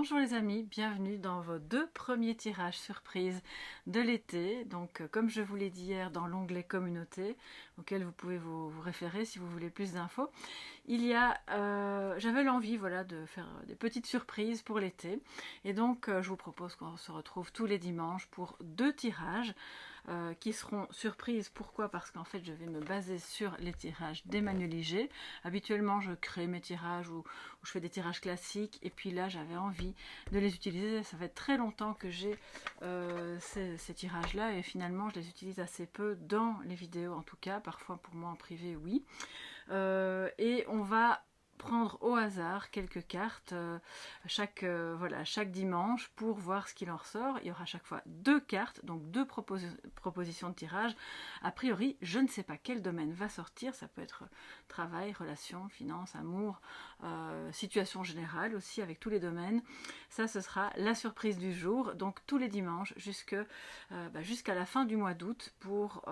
Bonjour les amis, bienvenue dans vos deux premiers tirages surprises de l'été. Donc comme je vous l'ai dit hier dans l'onglet communauté, auquel vous pouvez vous référer si vous voulez plus d'infos, j'avais l'envie de faire des petites surprises pour l'été. Et donc je vous propose qu'on se retrouve tous les dimanches pour deux tirages. Qui seront surprises. Pourquoi? Parce qu'en fait je vais me baser sur les tirages d'Emmanuel Liger. Habituellement je crée mes tirages où je fais des tirages classiques et puis là j'avais envie de les utiliser. Ça fait très longtemps que j'ai ces tirages là et finalement je les utilise assez peu dans les vidéos, en tout cas parfois pour moi en privé oui. Et on va prendre au hasard quelques cartes chaque dimanche pour voir ce qu'il en ressort. Il y aura à chaque fois deux cartes, donc deux propositions de tirage. A priori, je ne sais pas quel domaine va sortir. Ça peut être travail, relations, finances, amour, situation générale aussi avec tous les domaines. Ça, ce sera la surprise du jour. Donc tous les dimanches jusqu'à la fin du mois d'août pour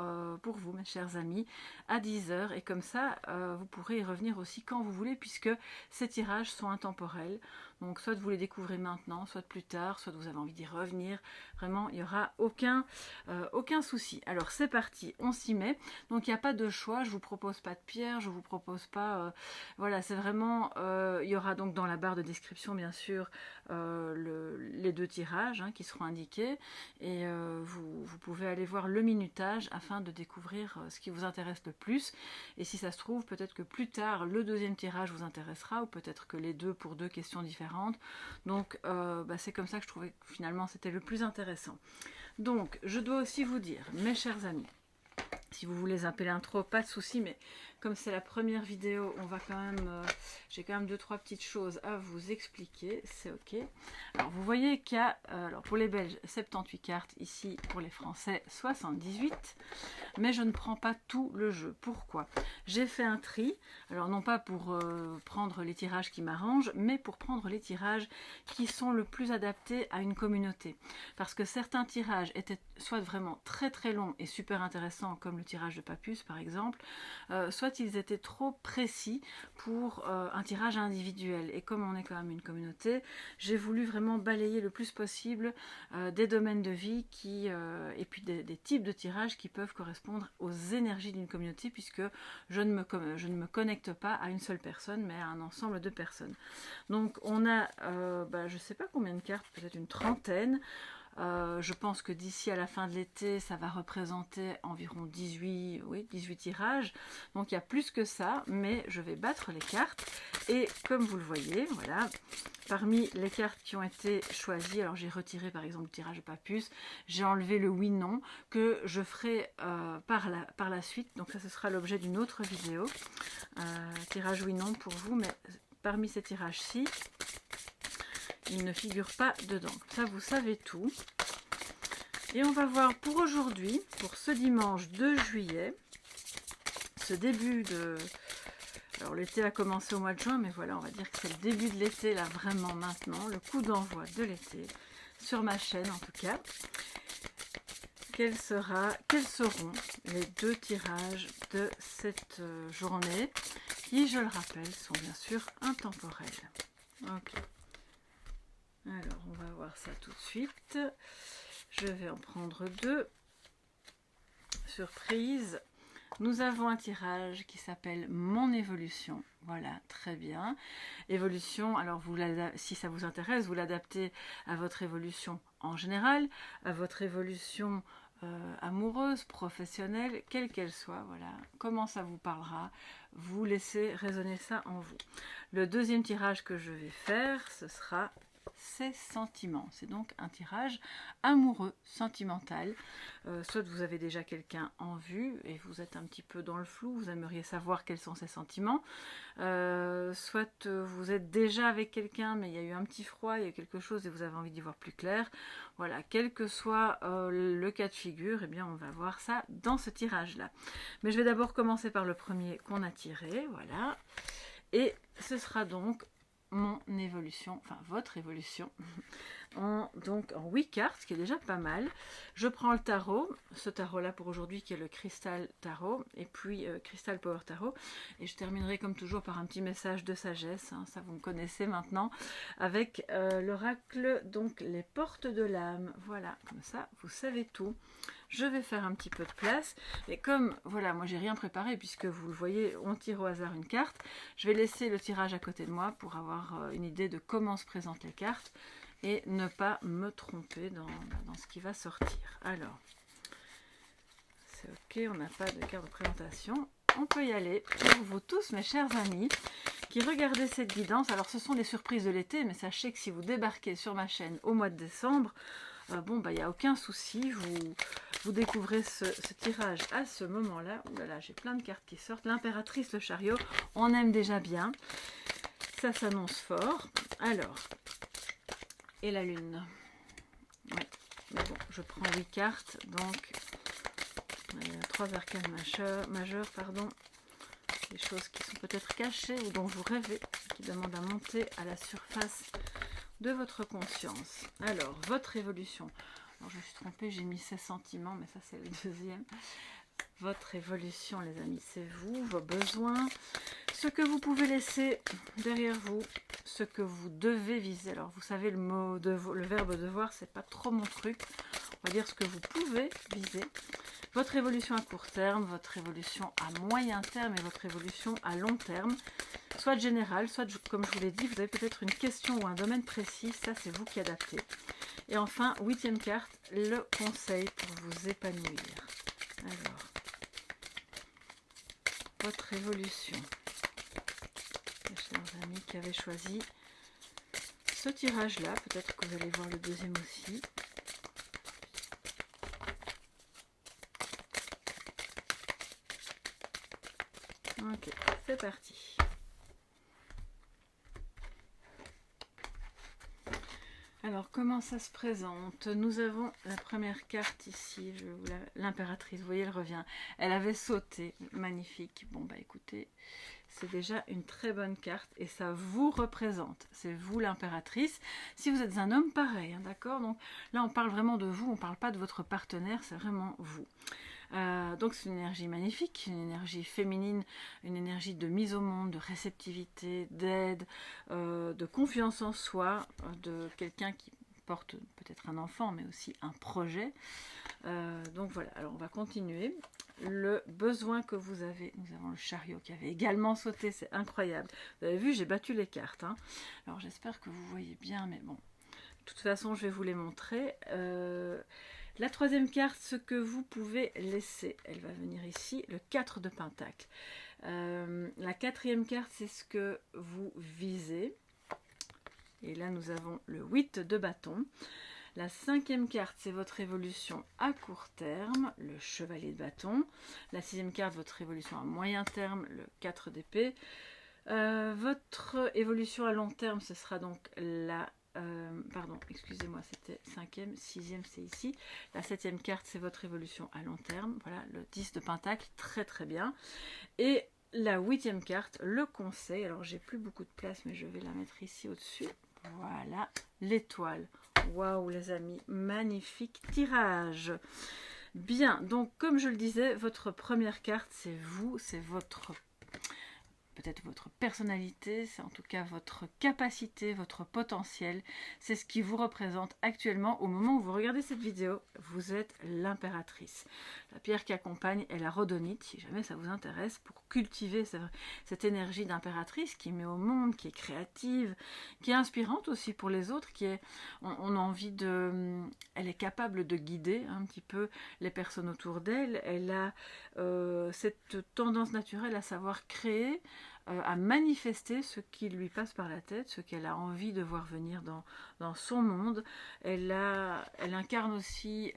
vous, mes chers amis, à 10h. Et comme ça, vous pourrez y revenir aussi quand vous voulez, puisque ces tirages sont intemporels. Donc soit vous les découvrez maintenant, soit plus tard, soit vous avez envie d'y revenir. Vraiment, il n'y aura aucun souci. Alors c'est parti, on s'y met. Donc il n'y a pas de choix, je ne vous propose pas de pierre, je ne vous propose pas... c'est vraiment... il y aura donc dans la barre de description, bien sûr, les deux tirages qui seront indiqués. Et vous pouvez aller voir le minutage afin de découvrir ce qui vous intéresse le plus. Et si ça se trouve, peut-être que plus tard, le deuxième tirage vous intéressera, ou peut-être que les deux pour deux questions différentes. Donc c'est comme ça que je trouvais que finalement c'était le plus intéressant. Donc je dois aussi vous dire, mes chers amis, si vous voulez zapper l'intro, pas de souci, mais comme c'est la première vidéo, on va quand même, j'ai quand même deux trois petites choses à vous expliquer, c'est ok. Alors vous voyez qu'il y a, pour les Belges 78 cartes, ici pour les Français 78, mais je ne prends pas tout le jeu. Pourquoi? J'ai fait un tri, alors non pas pour prendre les tirages qui m'arrangent, mais pour prendre les tirages qui sont le plus adaptés à une communauté. Parce que certains tirages étaient soit vraiment très très longs et super intéressants, comme le tirage de Papus par exemple, soit ils étaient trop précis pour un tirage individuel. Et comme on est quand même une communauté, j'ai voulu vraiment balayer le plus possible des domaines de vie et puis des types de tirages qui peuvent correspondre aux énergies d'une communauté, puisque je ne me connecte pas à une seule personne, mais à un ensemble de personnes. Donc on a, je ne sais pas combien de cartes, peut-être une trentaine. Je pense que d'ici à la fin de l'été, ça va représenter environ 18 tirages. Donc il y a plus que ça, mais je vais battre les cartes. Et comme vous le voyez, voilà, parmi les cartes qui ont été choisies, alors j'ai retiré par exemple le tirage de Papus, j'ai enlevé le oui-non, que je ferai par la suite. Donc ça, ce sera l'objet d'une autre vidéo. Tirage oui-non pour vous, mais parmi ces tirages-ci, il ne figure pas dedans. Ça, vous savez tout. Et on va voir pour aujourd'hui, pour ce dimanche 2 juillet, ce début de... Alors l'été a commencé au mois de juin, mais voilà, on va dire que c'est le début de l'été, là, vraiment maintenant, le coup d'envoi de l'été, sur ma chaîne en tout cas. Quels seront les deux tirages de cette journée, qui, je le rappelle, sont bien sûr intemporels. Ok. Alors, on va voir ça tout de suite. Je vais en prendre deux. Surprise. Nous avons un tirage qui s'appelle Mon évolution. Voilà, très bien. Évolution, alors si ça vous intéresse, vous l'adaptez à votre évolution en général, à votre évolution amoureuse, professionnelle, quelle qu'elle soit. Voilà, comment ça vous parlera, vous laissez résonner ça en vous. Le deuxième tirage que je vais faire, ce sera ses sentiments. C'est donc un tirage amoureux, sentimental. Soit vous avez déjà quelqu'un en vue et vous êtes un petit peu dans le flou, vous aimeriez savoir quels sont ses sentiments. Soit vous êtes déjà avec quelqu'un, mais il y a eu un petit froid, il y a quelque chose et vous avez envie d'y voir plus clair. Voilà, quel que soit le cas de figure, eh bien on va voir ça dans ce tirage-là. Mais je vais d'abord commencer par le premier qu'on a tiré, voilà. Et ce sera donc mon évolution, enfin votre évolution en 8 cartes, ce qui est déjà pas mal. Je prends le tarot, ce tarot-là pour aujourd'hui qui est le Crystal Tarot, et puis Crystal Power Tarot. Et je terminerai comme toujours par un petit message de sagesse, hein, ça vous me connaissez maintenant, avec l'oracle, donc les portes de l'âme. Voilà, comme ça, vous savez tout. Je vais faire un petit peu de place, et comme, voilà, moi j'ai rien préparé, puisque vous le voyez, on tire au hasard une carte, je vais laisser le tirage à côté de moi pour avoir une idée de comment se présentent les cartes, et ne pas me tromper dans ce qui va sortir. Alors, c'est ok, on n'a pas de carte de présentation, on peut y aller. Pour vous tous, mes chers amis, qui regardez cette guidance, alors ce sont les surprises de l'été, mais sachez que si vous débarquez sur ma chaîne au mois de décembre, bon, bah, il n'y a aucun souci, vous découvrez ce tirage à ce moment-là. Ouh là là, j'ai plein de cartes qui sortent. L'impératrice, le chariot, on aime déjà bien. Ça s'annonce fort. Alors, et la lune. Ouais, mais bon, je prends 8 cartes, donc il y a 3 arcanes majeures, pardon. Des choses qui sont peut-être cachées ou dont vous rêvez, qui demandent à monter à la surface de votre conscience. Alors, votre évolution. Alors, je me suis trompée, j'ai mis 16 sentiments, mais ça, c'est le deuxième. Votre évolution, les amis, c'est vous, vos besoins, ce que vous pouvez laisser derrière vous, ce que vous devez viser. Alors, vous savez, le verbe devoir, c'est pas trop mon truc. On va dire ce que vous pouvez viser. Votre évolution à court terme, votre évolution à moyen terme et votre évolution à long terme. Soit général, soit, comme je vous l'ai dit, vous avez peut-être une question ou un domaine précis, ça c'est vous qui adaptez. Et enfin, 8e carte, le conseil pour vous épanouir. Alors, votre évolution. Mes chers amis qui avaient choisi ce tirage-là, peut-être que vous allez voir le deuxième aussi. Ok, c'est parti. Alors, comment ça se présente? Nous avons la première carte ici, l'impératrice, vous voyez, elle revient. Elle avait sauté, magnifique. Bon, bah écoutez, c'est déjà une très bonne carte et ça vous représente. C'est vous l'impératrice. Si vous êtes un homme, pareil, hein, d'accord? Donc là, on parle vraiment de vous, on ne parle pas de votre partenaire, c'est vraiment vous. Donc c'est une énergie magnifique, une énergie féminine, une énergie de mise au monde, de réceptivité, d'aide, de confiance en soi, de quelqu'un qui porte peut-être un enfant, mais aussi un projet. Donc voilà, alors on va continuer. Le besoin que vous avez, nous avons le chariot qui avait également sauté, c'est incroyable. Vous avez vu, j'ai battu les cartes, hein. Alors j'espère que vous voyez bien, mais bon, de toute façon je vais vous les montrer. La troisième carte, ce que vous pouvez laisser, elle va venir ici, le 4 de Pentacle. La quatrième carte, c'est ce que vous visez. Et là, nous avons le 8 de bâton. La cinquième carte, c'est votre évolution à court terme, le chevalier de bâton. La sixième carte, votre évolution à moyen terme, le 4 d'épée. Votre évolution à long terme, ce sera donc la... pardon, excusez-moi, c'était 5e, 6e, c'est ici. La 7e carte, c'est votre évolution à long terme. Voilà, le 10 de Pentacle, très très bien. Et la 8e carte, le conseil. Alors, j'ai plus beaucoup de place, mais je vais la mettre ici au-dessus. Voilà, l'étoile. Waouh, les amis, magnifique tirage. Bien, donc, comme je le disais, votre première carte, c'est vous, c'est votre... peut-être votre personnalité, c'est en tout cas votre capacité, votre potentiel, c'est ce qui vous représente actuellement au moment où vous regardez cette vidéo. Vous êtes l'impératrice. La pierre qui accompagne est la rhodonite, si jamais ça vous intéresse, pour cultiver cette énergie d'impératrice qui met au monde, qui est créative, qui est inspirante aussi pour les autres, qui est, on a envie de... Elle est capable de guider un petit peu les personnes autour d'elle, elle a cette tendance naturelle à savoir créer, à manifester ce qui lui passe par la tête, ce qu'elle a envie de voir venir dans son monde. Elle incarne aussi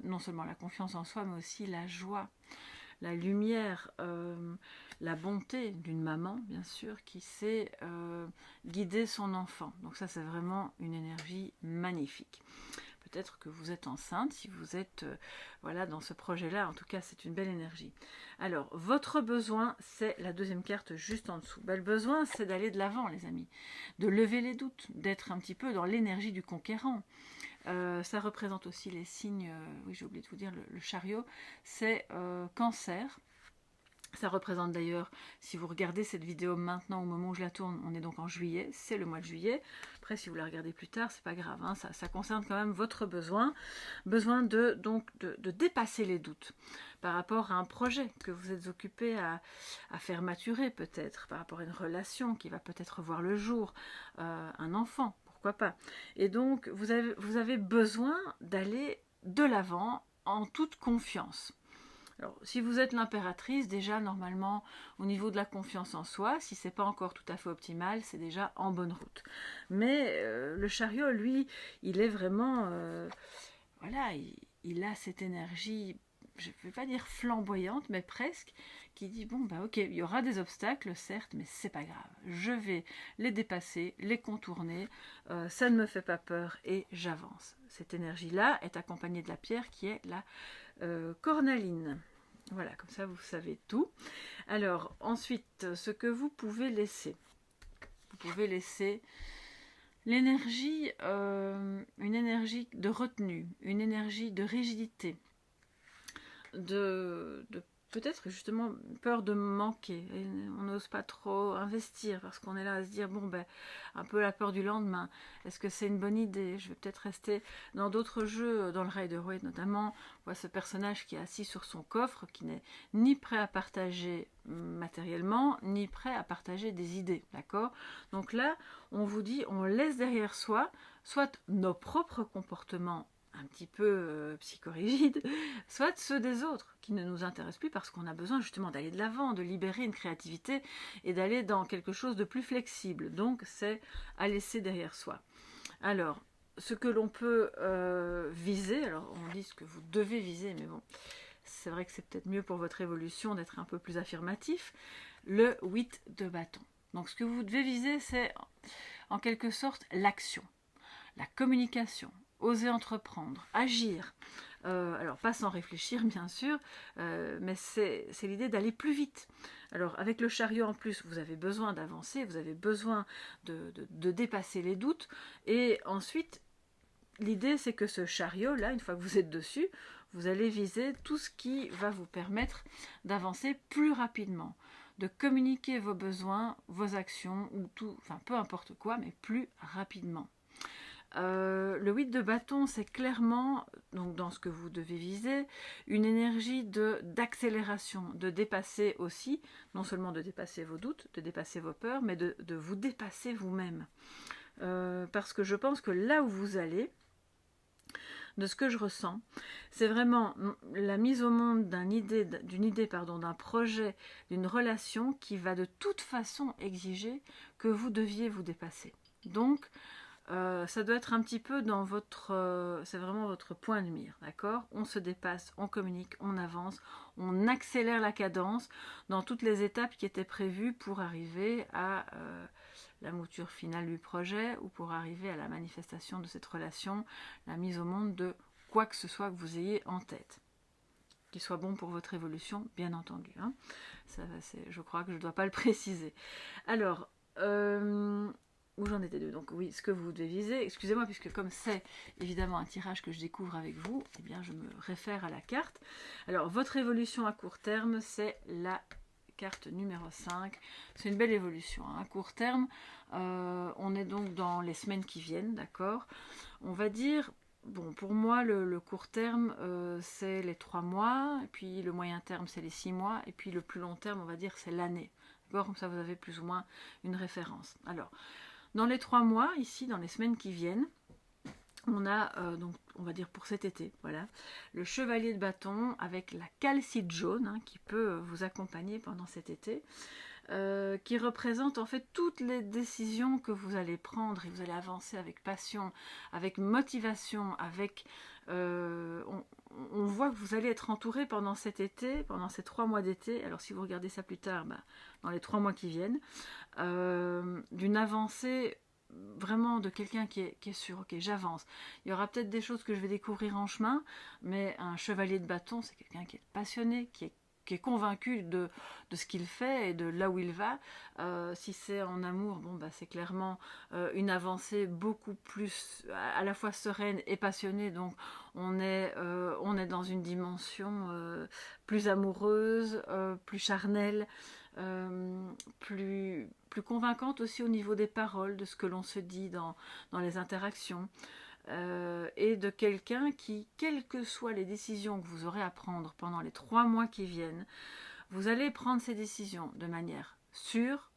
non seulement la confiance en soi, mais aussi la joie, la lumière, la bonté d'une maman, bien sûr, qui sait guider son enfant. Donc ça, c'est vraiment une énergie magnifique. peut-être que vous êtes enceinte, si vous êtes voilà, dans ce projet-là, en tout cas c'est une belle énergie. Alors, votre besoin, c'est la deuxième carte juste en dessous. Le besoin, c'est d'aller de l'avant, les amis, de lever les doutes, d'être un petit peu dans l'énergie du conquérant. Ça représente aussi les signes, oui j'ai oublié de vous dire, le chariot, c'est Cancer. Ça représente d'ailleurs, si vous regardez cette vidéo maintenant au moment où je la tourne, on est donc en juillet, c'est le mois de juillet. Après, si vous la regardez plus tard, c'est pas grave, hein, ça concerne quand même votre besoin de dépasser les doutes par rapport à un projet que vous êtes occupé à faire maturer peut-être, par rapport à une relation qui va peut-être voir le jour, un enfant, pourquoi pas. Et donc, vous avez besoin d'aller de l'avant en toute confiance. Alors, si vous êtes l'impératrice, déjà, normalement, au niveau de la confiance en soi, si c'est pas encore tout à fait optimal, c'est déjà en bonne route. Mais le chariot, lui, il est vraiment... voilà, il a cette énergie, je ne vais pas dire flamboyante, mais presque, qui dit, bon, bah ok, il y aura des obstacles, certes, mais c'est pas grave. Je vais les dépasser, les contourner, ça ne me fait pas peur et j'avance. Cette énergie-là est accompagnée de la pierre qui est la cornaline. Voilà, comme ça vous savez tout. Alors ensuite, ce que vous pouvez laisser l'énergie, une énergie de retenue, une énergie de rigidité, de peut-être justement peur de manquer. Et on n'ose pas trop investir parce qu'on est là à se dire, bon ben, un peu la peur du lendemain. Est-ce que c'est une bonne idée? Je vais peut-être rester dans d'autres jeux, dans le Rider-Waite notamment. On voit ce personnage qui est assis sur son coffre, qui n'est ni prêt à partager matériellement, ni prêt à partager des idées, d'accord? Donc là, on vous dit, on laisse derrière soi, soit nos propres comportements un petit peu psychorigides, soit ceux des autres qui ne nous intéressent plus parce qu'on a besoin justement d'aller de l'avant, de libérer une créativité et d'aller dans quelque chose de plus flexible. Donc c'est à laisser derrière soi. Alors, ce que l'on peut viser, alors on dit ce que vous devez viser, mais bon, c'est vrai que c'est peut-être mieux pour votre évolution d'être un peu plus affirmatif, le 8 de bâton. Donc ce que vous devez viser, c'est en quelque sorte l'action, la communication, oser entreprendre, agir. Alors pas sans réfléchir bien sûr, mais c'est l'idée d'aller plus vite. Alors avec le chariot en plus, vous avez besoin d'avancer, vous avez besoin de dépasser les doutes, et ensuite l'idée c'est que ce chariot là, une fois que vous êtes dessus, vous allez viser tout ce qui va vous permettre d'avancer plus rapidement, de communiquer vos besoins, vos actions, ou tout, enfin peu importe quoi, mais plus rapidement. Le 8 de bâton, c'est clairement, donc dans ce que vous devez viser, une énergie d'accélération, de dépasser aussi, non seulement de dépasser vos doutes, de dépasser vos peurs, mais de vous dépasser vous-même. Parce que je pense que là où vous allez, de ce que je ressens, c'est vraiment la mise au monde d'une idée, d'un projet, d'une relation qui va de toute façon exiger que vous deviez vous dépasser. Donc, ça doit être un petit peu dans votre... c'est vraiment votre point de mire, d'accord? On se dépasse, on communique, on avance, on accélère la cadence dans toutes les étapes qui étaient prévues pour arriver à la mouture finale du projet ou pour arriver à la manifestation de cette relation, la mise au monde de quoi que ce soit que vous ayez en tête. Qui soit bon pour votre évolution, bien entendu. Hein. Ça, je crois que je ne dois pas le préciser. Alors... où j'en étais deux. Donc oui, ce que vous devez viser, excusez-moi, puisque comme c'est évidemment un tirage que je découvre avec vous, eh bien je me réfère à la carte. Alors votre évolution à court terme, c'est la carte numéro 5. C'est une belle évolution. Hein. À court terme, on est donc dans les semaines qui viennent, d'accord? On va dire, bon, pour moi, le court terme, c'est les 3 mois, et puis le moyen terme, c'est les 6 mois, et puis le plus long terme, on va dire, c'est l'année. D'accord? Comme ça, vous avez plus ou moins une référence. Alors, dans les 3 mois, ici, dans les semaines qui viennent, on a, donc, on va dire pour cet été, voilà, le chevalier de bâton avec la calcite jaune hein, qui peut vous accompagner pendant cet été, qui représente en fait toutes les décisions que vous allez prendre et vous allez avancer avec passion, avec motivation, avec... on voit que vous allez être entouré pendant cet été, pendant ces 3 mois d'été, alors si vous regardez ça plus tard, bah, dans les 3 mois qui viennent, d'une avancée vraiment de quelqu'un qui est sûr, ok, j'avance. Il y aura peut-être des choses que je vais découvrir en chemin, mais un chevalier de bâton, c'est quelqu'un qui est passionné, qui est convaincu de ce qu'il fait et de là où il va. Si c'est en amour, bon, bah, c'est clairement une avancée beaucoup plus à la fois sereine et passionnée. Donc on est dans une dimension plus amoureuse, plus charnelle, plus convaincante aussi au niveau des paroles, de ce que l'on se dit dans les interactions. Et de quelqu'un qui, quelles que soient les décisions que vous aurez à prendre pendant les 3 mois qui viennent, vous allez prendre ces décisions de manière sûre,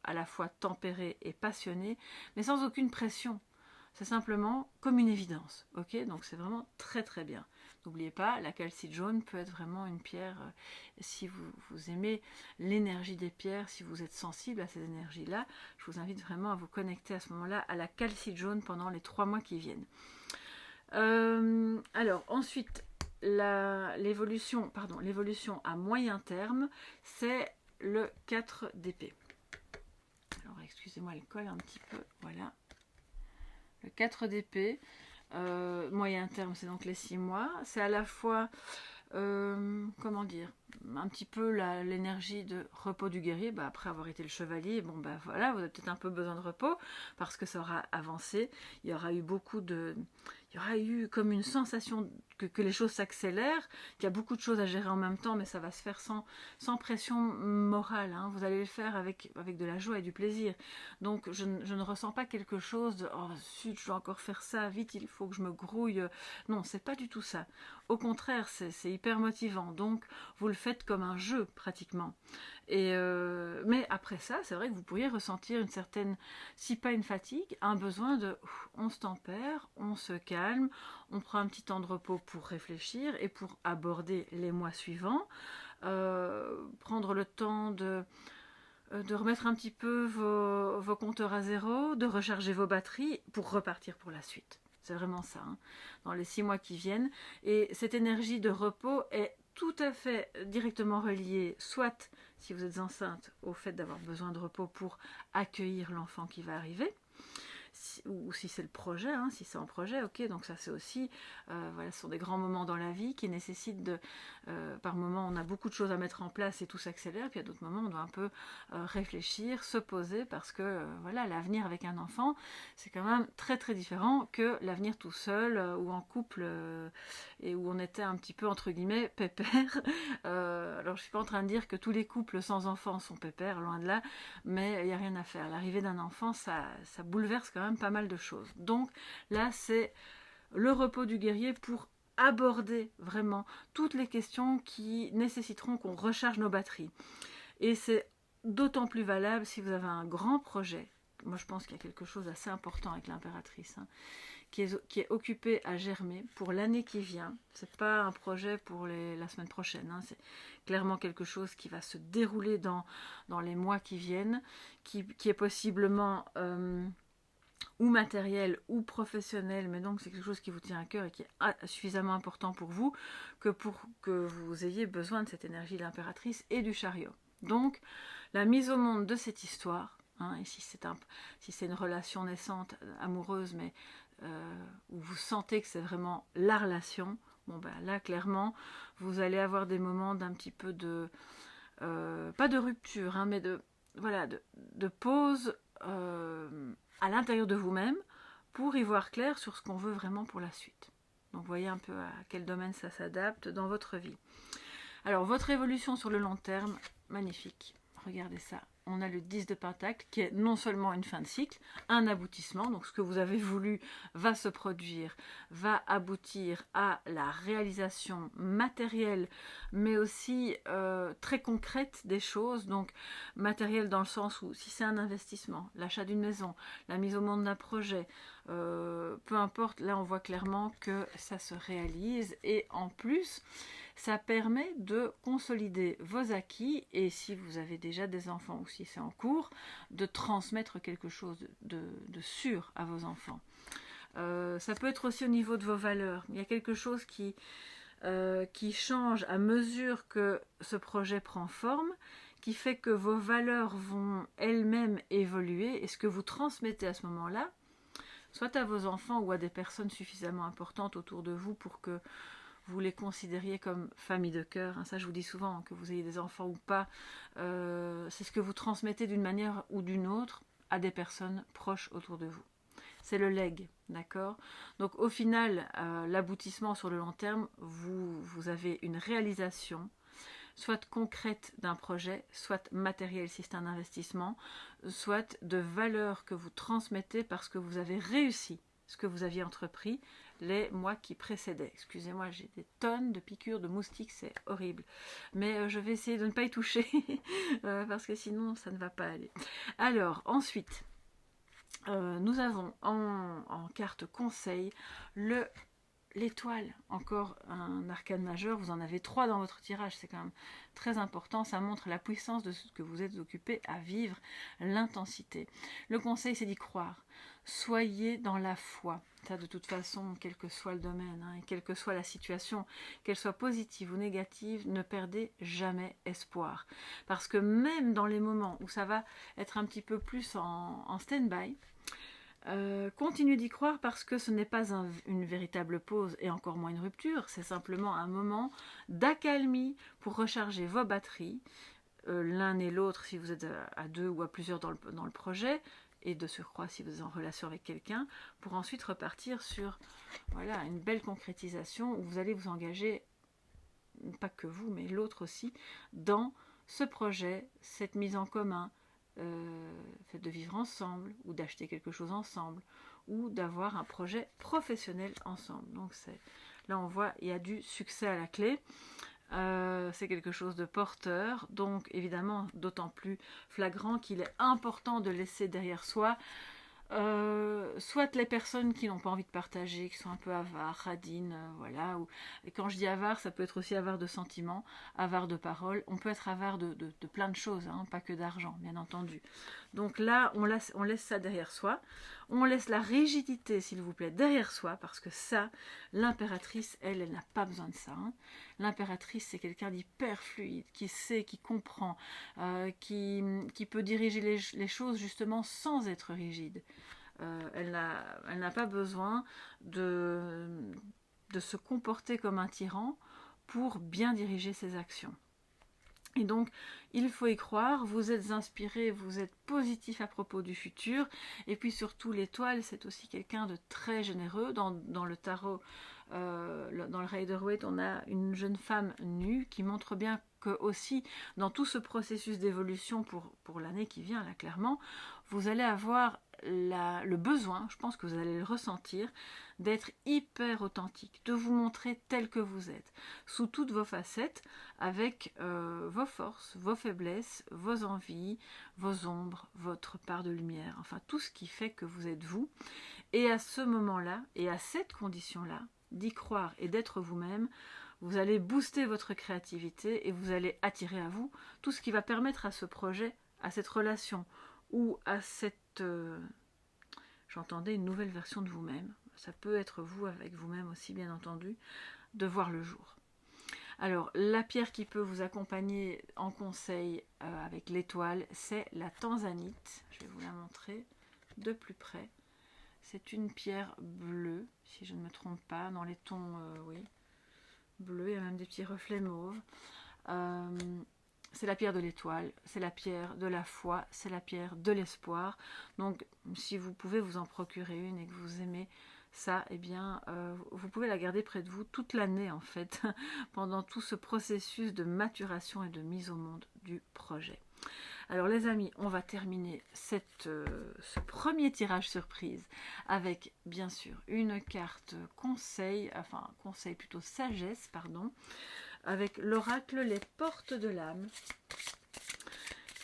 à la fois tempérée et passionnée, mais sans aucune pression. C'est simplement comme une évidence, ok? Donc c'est vraiment très très bien. N'oubliez pas, la calcite jaune peut être vraiment une pierre, si vous aimez l'énergie des pierres, si vous êtes sensible à ces énergies-là, je vous invite vraiment à vous connecter à ce moment-là à la calcite jaune pendant les 3 mois qui viennent. Alors ensuite, l'évolution à moyen terme, c'est le 4 d'épée. Alors excusez-moi, elle colle un petit peu, voilà. Le 4 d'épée, moyen terme, c'est donc les 6 mois. C'est à la fois, comment dire, un petit peu l'énergie de repos du guerrier. Bah, après avoir été le chevalier, bon bah voilà, vous avez peut-être un peu besoin de repos parce que ça aura avancé. Il y aura eu il y aura eu comme une sensation que les choses s'accélèrent, qu'il y a beaucoup de choses à gérer en même temps, mais ça va se faire sans pression morale. Hein. Vous allez le faire avec de la joie et du plaisir. Donc je ne ressens pas quelque chose de oh zut, je dois encore faire ça, vite, il faut que je me grouille. Non, c'est pas du tout ça. Au contraire, c'est hyper motivant. Donc vous le faites comme un jeu pratiquement. Mais après ça, c'est vrai que vous pourriez ressentir une certaine, si pas une fatigue, un besoin de on se tempère, on se calme, on prend un petit temps de repos pour réfléchir et pour aborder les mois suivants, prendre le temps de remettre un petit peu vos compteurs à zéro, de recharger vos batteries pour repartir pour la suite. C'est vraiment ça, hein, dans les 6 mois qui viennent. Et cette énergie de repos est tout à fait directement reliée, soit si vous êtes enceinte, au fait d'avoir besoin de repos pour accueillir l'enfant qui va arriver, ou si c'est le projet, hein, si c'est en projet, ok, donc ça c'est aussi, voilà, ce sont des grands moments dans la vie qui nécessitent par moments on a beaucoup de choses à mettre en place et tout s'accélère, puis à d'autres moments on doit un peu réfléchir, se poser, parce que voilà, l'avenir avec un enfant, c'est quand même très très différent que l'avenir tout seul ou en couple, et où on était un petit peu entre guillemets pépère. Alors je suis pas en train de dire que tous les couples sans enfants sont pépères, loin de là, mais il n'y a rien à faire. L'arrivée d'un enfant, ça bouleverse quand même pas mal de choses. Donc là, c'est le repos du guerrier pour aborder vraiment toutes les questions qui nécessiteront qu'on recharge nos batteries. Et c'est d'autant plus valable si vous avez un grand projet. Moi, je pense qu'il y a quelque chose d'assez important avec l'impératrice, hein, qui est occupé à germer pour l'année qui vient. C'est pas un projet pour la semaine prochaine, hein. C'est clairement quelque chose qui va se dérouler dans les mois qui viennent, qui est possiblement ou matériel ou professionnel, mais donc c'est quelque chose qui vous tient à cœur et qui est suffisamment important pour vous que pour que vous ayez besoin de cette énergie de l'impératrice et du chariot. Donc la mise au monde de cette histoire, hein, et si c'est une relation naissante, amoureuse, mais où vous sentez que c'est vraiment la relation, bon ben là clairement vous allez avoir des moments d'un petit peu de pas de rupture, hein, mais de pause à l'intérieur de vous-même pour y voir clair sur ce qu'on veut vraiment pour la suite. Donc voyez un peu à quel domaine ça s'adapte dans votre vie. Alors votre évolution sur le long terme, magnifique. Regardez ça. On a le 10 de Pentacle qui est non seulement une fin de cycle, un aboutissement. Donc ce que vous avez voulu va se produire, va aboutir à la réalisation matérielle, mais aussi très concrète des choses. Donc matérielle dans le sens où si c'est un investissement, l'achat d'une maison, la mise au monde d'un projet, peu importe, là on voit clairement que ça se réalise. Et en plus, ça permet de consolider vos acquis et si vous avez déjà des enfants ou si c'est en cours, de transmettre quelque chose de sûr à vos enfants. Ça peut être aussi au niveau de vos valeurs. Il y a quelque chose qui change à mesure que ce projet prend forme, qui fait que vos valeurs vont elles-mêmes évoluer, et ce que vous transmettez à ce moment-là, soit à vos enfants ou à des personnes suffisamment importantes autour de vous pour que vous les considériez comme famille de cœur. Ça, je vous dis souvent, que vous ayez des enfants ou pas, c'est ce que vous transmettez d'une manière ou d'une autre à des personnes proches autour de vous. C'est le legs, d'accord? Donc au final, l'aboutissement sur le long terme, vous avez une réalisation, soit concrète d'un projet, soit matériel si c'est un investissement, soit de valeurs que vous transmettez parce que vous avez réussi ce que vous aviez entrepris les mois qui précédaient. Excusez-moi, j'ai des tonnes de piqûres de moustiques, c'est horrible. Mais je vais essayer de ne pas y toucher parce que sinon ça ne va pas aller. Alors, ensuite, nous avons en carte conseil l'étoile, encore un arcane majeur, vous en avez 3 dans votre tirage, c'est quand même très important, ça montre la puissance de ce que vous êtes occupé à vivre, l'intensité. Le conseil, c'est d'y croire, soyez dans la foi, ça de toute façon, quel que soit le domaine, et quelle que soit la situation, qu'elle soit positive ou négative, ne perdez jamais espoir, parce que même dans les moments où ça va être un petit peu plus en stand-by, continuez d'y croire parce que ce n'est pas une véritable pause et encore moins une rupture, c'est simplement un moment d'accalmie pour recharger vos batteries, l'un et l'autre si vous êtes à 2 ou à plusieurs dans le projet, et de surcroît si vous êtes en relation avec quelqu'un, pour ensuite repartir sur voilà, une belle concrétisation où vous allez vous engager, pas que vous mais l'autre aussi, dans ce projet, cette mise en commun, fait de vivre ensemble ou d'acheter quelque chose ensemble ou d'avoir un projet professionnel ensemble. Donc là on voit il y a du succès à la clé, c'est quelque chose de porteur, donc évidemment d'autant plus flagrant qu'il est important de laisser derrière soi soit les personnes qui n'ont pas envie de partager, qui sont un peu avares, radines, voilà. Et quand je dis avare, ça peut être aussi avare de sentiments, avare de paroles. On peut être avare de plein de choses, pas que d'argent, bien entendu. Donc là, on laisse ça derrière soi. On laisse la rigidité, s'il vous plaît, derrière soi, parce que ça, l'impératrice, elle n'a pas besoin de ça. L'impératrice, c'est quelqu'un d'hyper fluide, qui sait, qui comprend, qui peut diriger les choses justement sans être rigide. Elle n'a pas besoin de se comporter comme un tyran pour bien diriger ses actions. Et donc, il faut y croire, vous êtes inspiré, vous êtes positif à propos du futur, et puis surtout l'étoile, c'est aussi quelqu'un de très généreux. Dans le tarot, dans le Rider-Waite, on a une jeune femme nue qui montre bien que aussi, dans tout ce processus d'évolution pour l'année qui vient, là clairement, vous allez avoir le besoin, je pense que vous allez le ressentir, d'être hyper authentique, de vous montrer tel que vous êtes, sous toutes vos facettes, avec vos forces, vos faiblesses, vos envies, vos ombres, votre part de lumière, enfin tout ce qui fait que vous êtes vous. Et à ce moment-là, et à cette condition-là, d'y croire et d'être vous-même, vous allez booster votre créativité et vous allez attirer à vous tout ce qui va permettre à ce projet, à cette relation ou à cette... j'entendais une nouvelle version de vous-même, ça peut être vous avec vous-même aussi bien entendu, de voir le jour. Alors la pierre qui peut vous accompagner en conseil avec l'étoile, c'est la tanzanite. Je vais vous la montrer de plus près. C'est une pierre bleue, si je ne me trompe pas, dans les tons oui, bleus, il y a même des petits reflets mauves. C'est la pierre de l'étoile, c'est la pierre de la foi, c'est la pierre de l'espoir. Donc si vous pouvez vous en procurer une et que vous aimez ça, eh bien vous pouvez la garder près de vous toute l'année en fait, pendant tout ce processus de maturation et de mise au monde du projet. Alors les amis, on va terminer ce premier tirage surprise avec bien sûr une carte conseil, enfin conseil plutôt sagesse, pardon, avec l'oracle Les Portes de l'âme.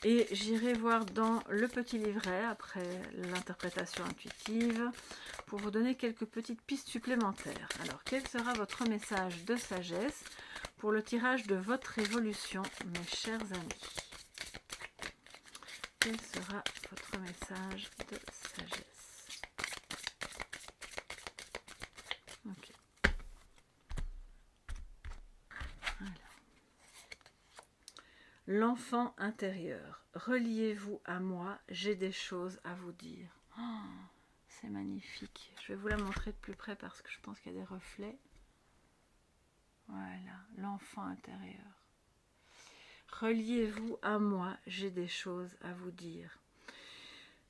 Et j'irai voir dans le petit livret, après l'interprétation intuitive, pour vous donner quelques petites pistes supplémentaires. Alors, quel sera votre message de sagesse pour le tirage de votre évolution, mes chers amis? Quel sera votre message de sagesse? Ok. L'enfant intérieur, reliez-vous à moi, j'ai des choses à vous dire. Oh, c'est magnifique. Je vais vous la montrer de plus près parce que je pense qu'il y a des reflets. Voilà, l'enfant intérieur. Reliez-vous à moi, j'ai des choses à vous dire.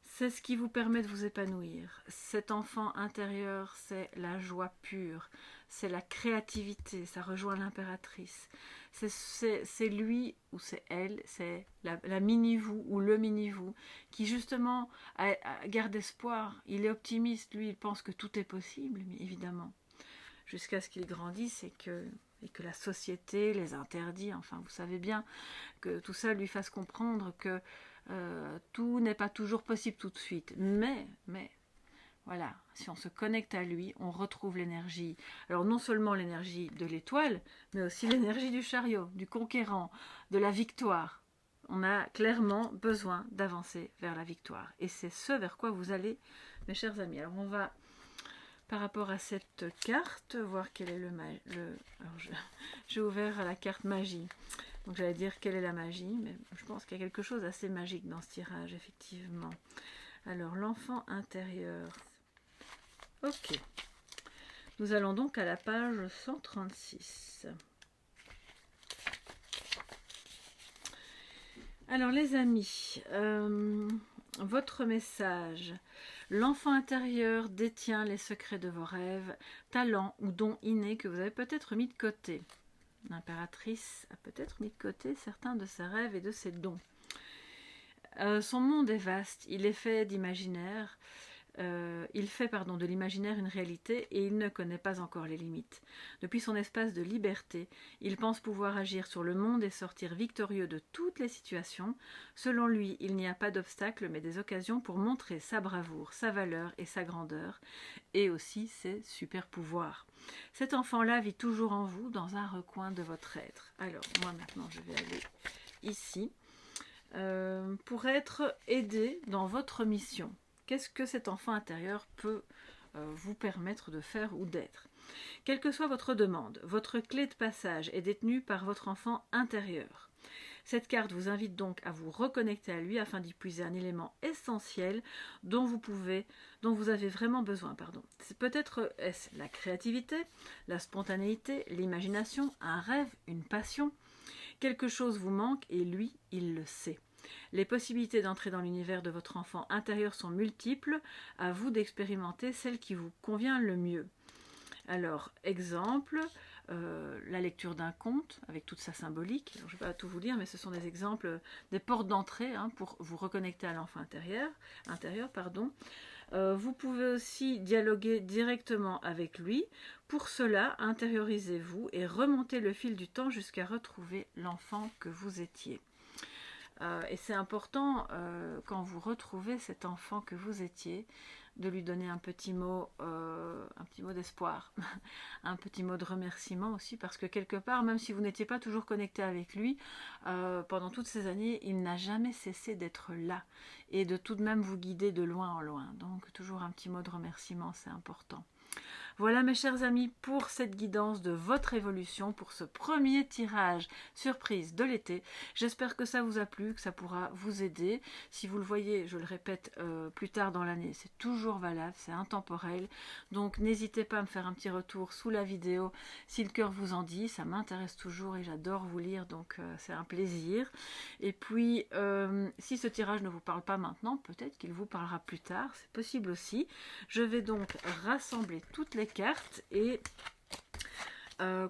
C'est ce qui vous permet de vous épanouir. Cet enfant intérieur, c'est la joie pure, c'est la créativité, ça rejoint l'impératrice. C'est lui ou c'est elle, c'est la mini-vous ou le mini-vous qui justement garde espoir. Il est optimiste, lui, il pense que tout est possible, mais évidemment, jusqu'à ce qu'il grandisse et que la société les interdit, enfin vous savez bien, que tout ça lui fasse comprendre que tout n'est pas toujours possible tout de suite, mais voilà, si on se connecte à lui, on retrouve l'énergie. Alors non seulement l'énergie de l'étoile, mais aussi l'énergie du chariot, du conquérant, de la victoire. On a clairement besoin d'avancer vers la victoire. Et c'est ce vers quoi vous allez, mes chers amis. Alors on va, par rapport à cette carte, voir quel est alors j'ai ouvert la carte magie. Donc j'allais dire quelle est la magie, mais je pense qu'il y a quelque chose d'assez magique dans ce tirage, effectivement. Alors, l'enfant intérieur. Ok. Nous allons donc à la page 136. Alors les amis, votre message. L'enfant intérieur détient les secrets de vos rêves, talents ou dons innés que vous avez peut-être mis de côté. L'impératrice a peut-être mis de côté certains de ses rêves et de ses dons. Son monde est vaste, il est fait d'imaginaire, de l'imaginaire une réalité et il ne connaît pas encore les limites. Depuis son espace de liberté, il pense pouvoir agir sur le monde et sortir victorieux de toutes les situations. Selon lui, il n'y a pas d'obstacles mais des occasions pour montrer sa bravoure, sa valeur et sa grandeur, et aussi ses super pouvoirs. Cet enfant-là vit toujours en vous, dans un recoin de votre être. Alors, moi maintenant, je vais aller ici pour être aidé dans votre mission. Qu'est-ce que cet enfant intérieur peut vous permettre de faire ou d'être? Quelle que soit votre demande, votre clé de passage est détenue par votre enfant intérieur. Cette carte vous invite donc à vous reconnecter à lui afin d'y puiser un élément essentiel dont vous avez vraiment besoin. C'est peut-être la créativité, la spontanéité, l'imagination, un rêve, une passion. Quelque chose vous manque et lui, il le sait. Les possibilités d'entrer dans l'univers de votre enfant intérieur sont multiples, à vous d'expérimenter celle qui vous convient le mieux. Alors, exemple, la lecture d'un conte avec toute sa symbolique. Alors, je ne vais pas tout vous lire, mais ce sont des exemples, des portes d'entrée pour vous reconnecter à l'enfant intérieur. Vous pouvez aussi dialoguer directement avec lui. Pour cela, intériorisez-vous et remontez le fil du temps jusqu'à retrouver l'enfant que vous étiez. Et c'est important, quand vous retrouvez cet enfant que vous étiez, de lui donner un petit mot d'espoir, un petit mot de remerciement aussi, parce que quelque part, même si vous n'étiez pas toujours connecté avec lui, pendant toutes ces années, il n'a jamais cessé d'être là, et de tout de même vous guider de loin en loin. Donc toujours un petit mot de remerciement, c'est important. Voilà mes chers amis pour cette guidance de votre évolution, pour ce premier tirage surprise de l'été. J'espère que ça vous a plu, que ça pourra vous aider. Si vous le voyez, je le répète, plus tard dans l'année, c'est toujours valable, c'est intemporel. Donc n'hésitez pas à me faire un petit retour sous la vidéo si le cœur vous en dit, ça m'intéresse toujours et j'adore vous lire, donc c'est un plaisir. Et puis, si ce tirage ne vous parle pas maintenant, peut-être qu'il vous parlera plus tard, c'est possible aussi. Je vais donc rassembler toutes les cartes et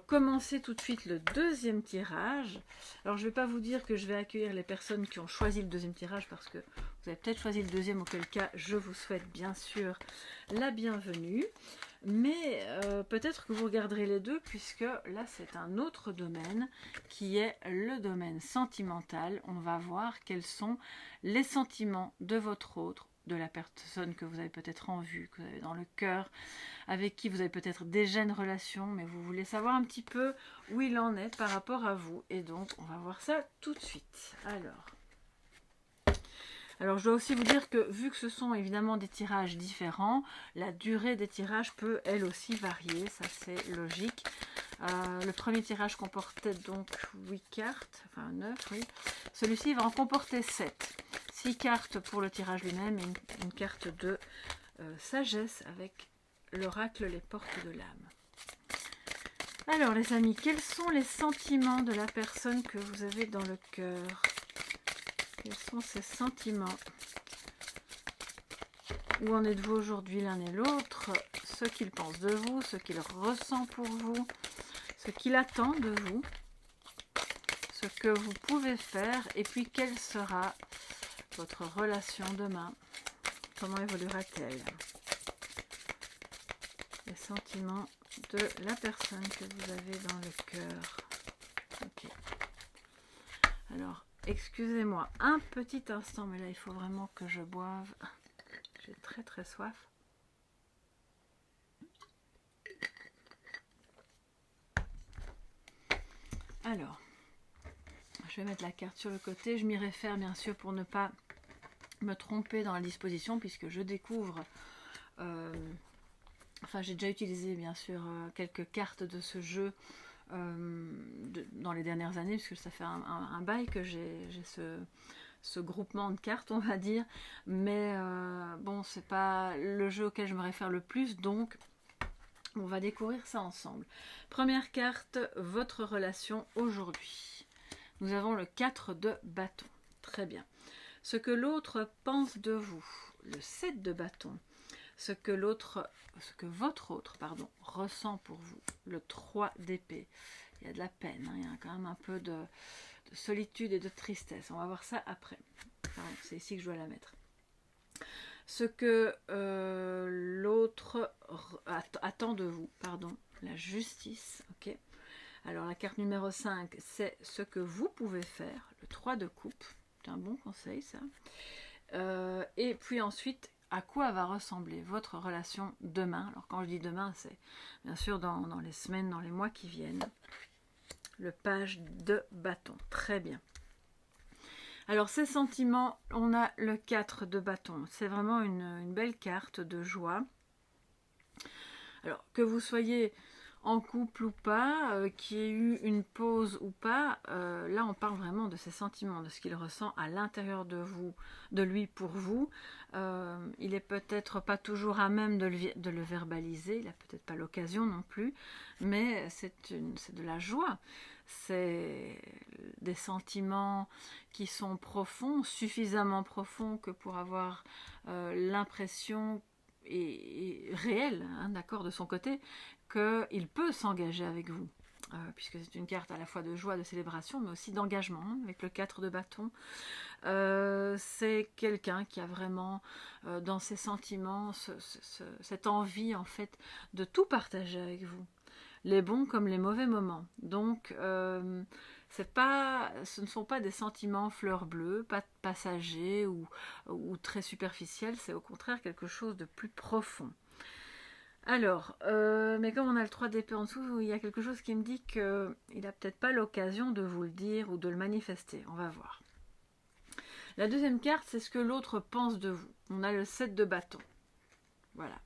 commencer tout de suite le deuxième tirage. Alors je ne vais pas vous dire que je vais accueillir les personnes qui ont choisi le deuxième tirage parce que vous avez peut-être choisi le deuxième, auquel cas je vous souhaite bien sûr la bienvenue. Mais peut-être que vous regarderez les deux puisque là c'est un autre domaine qui est le domaine sentimental. On va voir quels sont les sentiments de votre autre, de la personne que vous avez peut-être en vue, que vous avez dans le cœur, avec qui vous avez peut-être déjà une relation, mais vous voulez savoir un petit peu où il en est par rapport à vous. Et donc, on va voir ça tout de suite. Alors, je dois aussi vous dire que, vu que ce sont évidemment des tirages différents, la durée des tirages peut, elle aussi, varier. Ça, c'est logique. Le premier tirage comportait donc 8 cartes, enfin 9, oui. Celui-ci va en comporter 7. 6 cartes pour le tirage lui-même et une carte de sagesse avec l'oracle Les Portes de l'âme. Alors les amis, quels sont les sentiments de la personne que vous avez dans le cœur? Quels sont ces sentiments? Où en êtes-vous aujourd'hui l'un et l'autre? Ce qu'il pense de vous, ce qu'il ressent pour vous, ce qu'il attend de vous, ce que vous pouvez faire, et puis quelle sera votre relation demain? Comment évoluera-t-elle? Les sentiments de la personne que vous avez dans le cœur. Ok. Alors, excusez-moi un petit instant, mais là il faut vraiment que je boive. J'ai très très soif. Alors, je vais mettre la carte sur le côté. Je m'y réfère bien sûr pour ne pas me tromper dans la disposition puisque je découvre... enfin, j'ai déjà utilisé bien sûr quelques cartes de ce jeu dans les dernières années puisque ça fait un bail que j'ai ce groupement de cartes, on va dire, mais bon, c'est pas le jeu auquel je me réfère le plus, donc on va découvrir ça ensemble. Première carte, votre relation aujourd'hui. Nous avons le 4 de bâton. Très bien. Ce que l'autre pense de vous, le 7 de bâton. Ce que votre autre, ressent pour vous, le 3 d'épée. Il y a de la peine, hein, il y a quand même un peu de solitude et de tristesse. On va voir ça après. C'est ici que je dois la mettre. Ce que l'autre attend de vous, la justice, ok. Alors la carte numéro 5, c'est ce que vous pouvez faire, le 3 de coupe, c'est un bon conseil ça. Et puis ensuite, à quoi va ressembler votre relation demain? Alors quand je dis demain, c'est bien sûr dans les semaines, dans les mois qui viennent. Le page de bâton, très bien. Alors ces sentiments, on a le 4 de bâton. C'est vraiment une belle carte de joie. Alors que vous soyez en couple ou pas, qu'il y ait eu une pause ou pas, là on parle vraiment de ses sentiments, de ce qu'il ressent à l'intérieur de vous, de lui pour vous. Il est peut-être pas toujours à même de le verbaliser, il n'a peut-être pas l'occasion non plus, mais c'est de la joie. C'est des sentiments qui sont profonds, suffisamment profonds que pour avoir l'impression et réelle, hein, d'accord, de son côté, qu'il peut s'engager avec vous, puisque c'est une carte à la fois de joie, de célébration, mais aussi d'engagement, hein, avec le 4 de bâton. C'est quelqu'un qui a vraiment dans ses sentiments cette envie en fait de tout partager avec vous, les bons comme les mauvais moments. Donc ce ne sont pas des sentiments fleurs bleues, pas passagers ou très superficiels, c'est au contraire quelque chose de plus profond. Alors, mais comme on a le 3 d'épée en dessous, il y a quelque chose qui me dit qu'il n'a peut-être pas l'occasion de vous le dire ou de le manifester. On va voir. La deuxième carte, c'est ce que l'autre pense de vous. On a le 7 de bâton. Voilà.